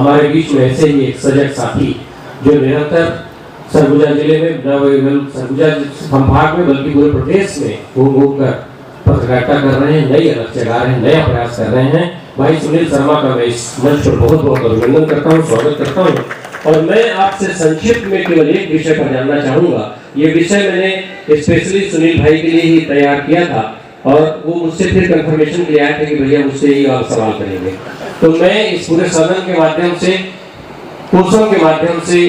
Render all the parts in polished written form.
हमारे बीच में ऐसे ही एक सजग साथी जो निरंतर सरगुजा जिले में, सरगुजा संभाग में बल्कि पूरे प्रदेश में घूम घूम कर पत्रकारिता कर रहे हैं, नई अलग जगा रहे हैं, नया प्रयास कर रहे हैं। भाई सुनील शर्मा का मैं इस मंच पर बहुत बहुत अभिनंदन करता हूँ, स्वागत करता हूँ। और मैं आपसे संक्षिप्त में केवल एक विषय पर जानना चाहूँगा। ये विषय मैंने स्पेशली सुनील भाई के लिए ही तैयार किया था और वो मुझसे फिर कंफर्मेशन के लिए आए थे कि भैया मुझसे ही आप सवाल करेंगे। तो मैं इस पूरे सदन के माध्यम से, कोसम के माध्यम से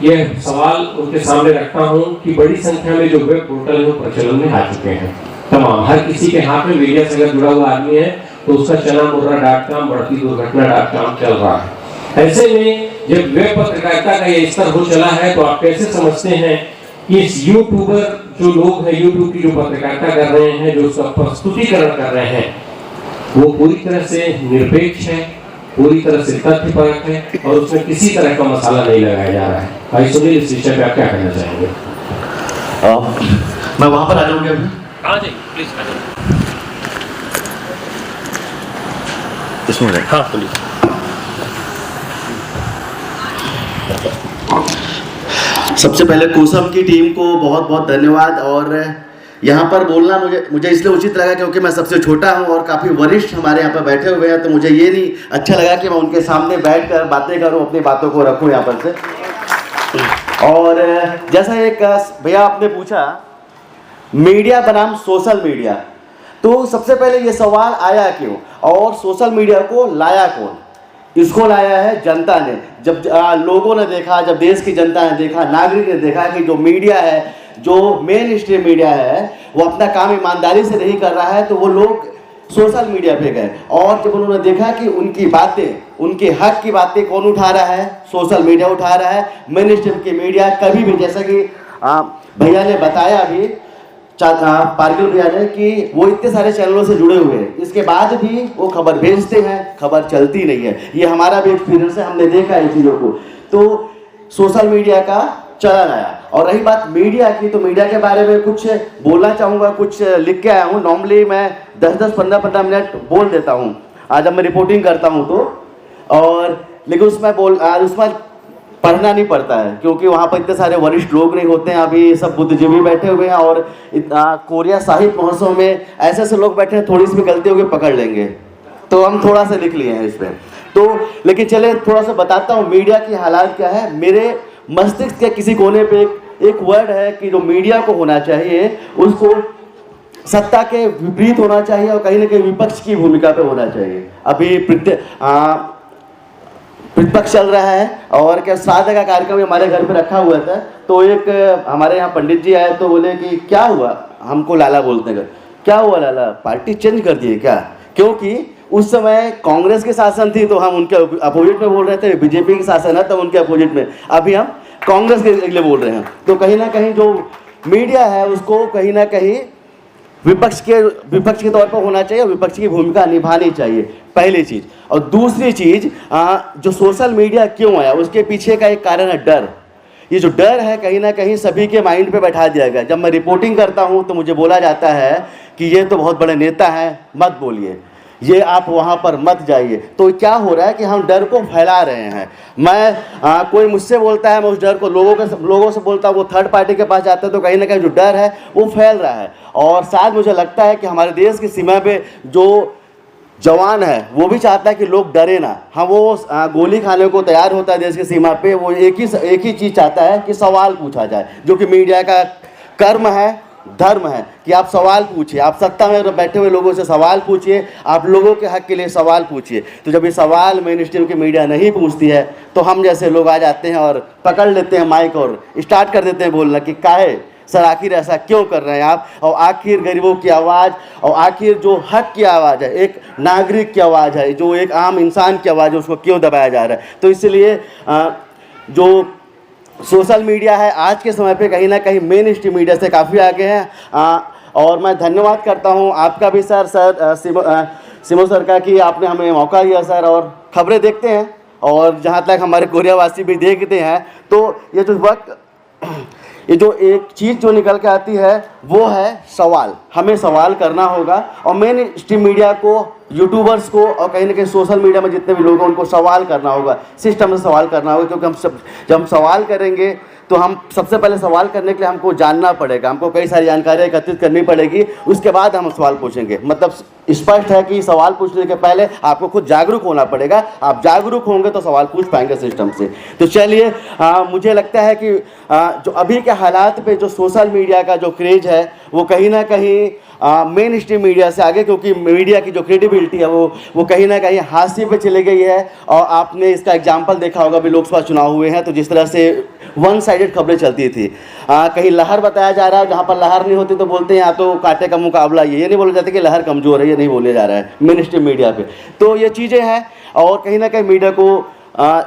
यह सवाल उनके सामने रखता हूँ कि बड़ी संख्या में जो वेब पोर्टल है प्रचलन में आ चुके हैं। तमाम हर किसी के हाथ में मीडिया से अगर जुड़ा हुआ आदमी है तो उसका चना मुर्रा.com, बढ़ती दुर्घटना.com चल रहा है। ऐसे में जब वेब पत्रकारिता का ये स्तर हो चला है तो आप कैसे समझते हैं कि इस यूट्यूबर जो लोग हैं, यूट्यूब की जो पत्रकारिता कर रहे हैं, जो उसका प्रस्तुतिकरण कर रहे हैं, वो पूरी तरह से निरपेक्ष है, पूरी तरह से तथ्यपरक है और उसमें किसी तरह का मसाला नहीं लगाया जा रहा है। भाई सुनील, इस विषय पे आप क्या कहना चाहेंगे? मैं वहां पर आ जाऊंगी अभी। आ जाइए प्लीज, आ जाइए। इसमें हाँ प्लीज। सबसे पहले कोसम की टीम को बहुत बहुत धन्यवाद। और यहाँ पर बोलना मुझे इसलिए उचित लगा क्योंकि मैं सबसे छोटा हूँ और काफ़ी वरिष्ठ हमारे यहाँ पर बैठे हुए हैं, तो मुझे ये नहीं अच्छा लगा कि मैं उनके सामने बैठकर बातें करूँ, अपनी बातों को रखूँ यहाँ पर से। और जैसा एक भैया आपने पूछा मीडिया बनाम सोशल मीडिया, तो सबसे पहले ये सवाल आया क्यों और सोशल मीडिया को लाया कौन? इसको लाया है जनता ने। जब लोगों ने देखा, जब देश की जनता ने देखा, नागरिक ने देखा कि जो मीडिया है, जो मेन स्ट्रीम मीडिया है, वो अपना काम ईमानदारी से नहीं कर रहा है, तो वो लोग सोशल मीडिया पे गए। और जब उन्होंने देखा कि उनकी बातें, उनके हक की बातें कौन उठा रहा है? सोशल मीडिया उठा रहा है। मेन स्ट्रीम की मीडिया कभी भी, जैसा कि भैया ने बताया अभी, पारगिल भैया ने, कि वो इतने सारे चैनलों से जुड़े हुए हैं, इसके बाद भी वो खबर भेजते हैं, खबर चलती नहीं है। ये हमारा भी एक्सपीरियंस है, हमने देखा है चीज़ों को। तो सोशल मीडिया का चलन आया। और रही बात मीडिया की, तो मीडिया के बारे में कुछ बोलना चाहूँगा, कुछ लिख के आया हूँ। नॉर्मली मैं 10-10, 15-15 मिनट बोल देता हूँ आज जब मैं रिपोर्टिंग करता हूँ तो, और लेकिन उसमें पढ़ना नहीं पड़ता है क्योंकि वहाँ पर इतने सारे वरिष्ठ लोग नहीं होते हैं। अभी सब बुद्धिजीवी बैठे हुए हैं और कोरिया साहित्य महोत्सव में ऐसे ऐसे लोग बैठे हैं, थोड़ी सी भी गलती होगी पकड़ लेंगे, तो हम थोड़ा सा लिख लिए हैं इस पर। तो लेकिन चले थोड़ा सा बताता हूँ मीडिया की हालात क्या है। मेरे मस्तिष्क के किसी कोने पे एक वर्ड है कि जो मीडिया को होना चाहिए उसको सत्ता के विपरीत होना चाहिए और कहीं ना कहीं विपक्ष की भूमिका पे होना चाहिए। अभी प्रतिपक्ष चल रहा है और क्या श्राद्ध का कार्यक्रम हमारे घर पे रखा हुआ था, तो एक हमारे यहाँ पंडित जी आए तो बोले कि क्या हुआ, हमको लाला बोलते हैं, क्या हुआ लाला, पार्टी चेंज कर दिए क्या? क्योंकि उस समय कांग्रेस के शासन थी तो हम उनके अपोजिट में बोल रहे थे, बीजेपी के शासन है तो उनके अपोजिट में, अभी हम कांग्रेस के लिए बोल रहे हैं। तो कहीं ना कहीं जो मीडिया है उसको कहीं ना कहीं विपक्ष के तौर पर होना चाहिए, विपक्ष की भूमिका निभानी चाहिए, पहली चीज़। और दूसरी चीज़, जो सोशल मीडिया क्यों आया उसके पीछे का एक कारण है डर। ये जो डर है कहीं ना कहीं सभी के माइंड पे बैठा दिया गया। जब मैं रिपोर्टिंग करता हूँ तो मुझे बोला जाता है कि ये तो बहुत बड़े नेता हैं, मत बोलिए, ये आप वहाँ पर मत जाइए। तो क्या हो रहा है कि हम डर को फैला रहे हैं। मैं कोई मुझसे बोलता है, मैं उस डर को लोगों से बोलता हूँ, वो थर्ड पार्टी के पास जाता है, तो कहीं ना कहीं जो डर है वो फैल रहा है। और शायद मुझे लगता है कि हमारे देश की सीमा पे जो जवान है वो भी चाहता है कि लोग डरे ना। हाँ, वो गोली खाने को तैयार होता है देश की सीमा पे, वो एक ही चीज़ चाहता है कि सवाल पूछा जाए, जो कि मीडिया का कर्म है, धर्म है कि आप सवाल पूछिए। आप सत्ता में बैठे हुए लोगों से सवाल पूछिए, आप लोगों के हक के लिए सवाल पूछिए। तो जब ये सवाल मेन स्ट्रीम की मीडिया नहीं पूछती है तो हम जैसे लोग आ जाते हैं और पकड़ लेते हैं माइक और स्टार्ट कर देते हैं बोलना कि काहे सर, आखिर ऐसा क्यों कर रहे हैं आप, और आखिर गरीबों की आवाज़, और आखिर जो हक की आवाज़ है, एक नागरिक की आवाज़ है, जो एक आम इंसान की आवाज़ है, उसको क्यों दबाया जा रहा है। तो इसलिए जो सोशल मीडिया है आज के समय पे कहीं ना कहीं मेन स्ट्रीम मीडिया से काफ़ी आगे हैं। और मैं धन्यवाद करता हूँ आपका भी सर सिमो सर का कि आपने हमें मौका दिया सर, और खबरें देखते हैं और जहाँ तक हमारे कोरियावासी भी देखते हैं। तो ये जो वक्त ये जो एक चीज़ जो निकल के आती है वो है सवाल। हमें सवाल करना होगा और मेन स्ट्रीम मीडिया को, यूट्यूबर्स को और कहीं ना कहीं सोशल मीडिया में जितने भी लोग हैं उनको सवाल करना होगा, सिस्टम से सवाल करना होगा। क्योंकि जब हम सवाल करेंगे तो हम सबसे पहले सवाल करने के लिए हमको जानना पड़ेगा, हमको कई सारी जानकारियाँ एकत्रित करनी पड़ेगी, उसके बाद हम सवाल पूछेंगे। मतलब स्पष्ट है कि सवाल पूछने के पहले आपको खुद जागरूक होना पड़ेगा। आप जागरूक होंगे तो सवाल पूछ पाएंगे सिस्टम से। तो चलिए, मुझे लगता है कि जो अभी के हालात पे जो सोशल मीडिया का जो क्रेज है वो कहीं ना कहीं मेन स्ट्रीम मीडिया से आगे, क्योंकि मीडिया की जो क्रेडिबिलिटी है वो कहीं ना कहीं हाशिए पे चली गई है। और आपने इसका एग्जाम्पल देखा होगा, अभी लोकसभा चुनाव हुए हैं तो जिस तरह से वन साइडेड खबरें चलती थी, कहीं लहर बताया जा रहा है, जहाँ पर लहर नहीं होती तो बोलते हैं यहाँ तो कांटे का मुकाबला। ये नहीं बोला जाता कि लहर कमज़ोर है, ये नहीं बोले जा रहा है मेन स्ट्रीम मीडिया पे। तो ये चीज़ें हैं और कहीं ना कहीं मीडिया को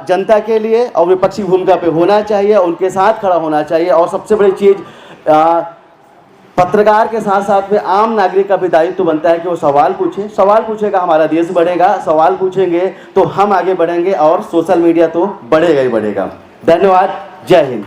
जनता के लिए और विपक्षी भूमिका पे होना चाहिए, उनके साथ खड़ा होना चाहिए। और सबसे बड़ी चीज़, पत्रकार के साथ साथ में आम नागरिक का भी दायित्व बनता है कि वो सवाल पूछे। सवाल पूछेगा हमारा देश बढ़ेगा, सवाल पूछेंगे तो हम आगे बढ़ेंगे और सोशल मीडिया तो बढ़ेगा ही बढ़ेगा। धन्यवाद। जय हिंद।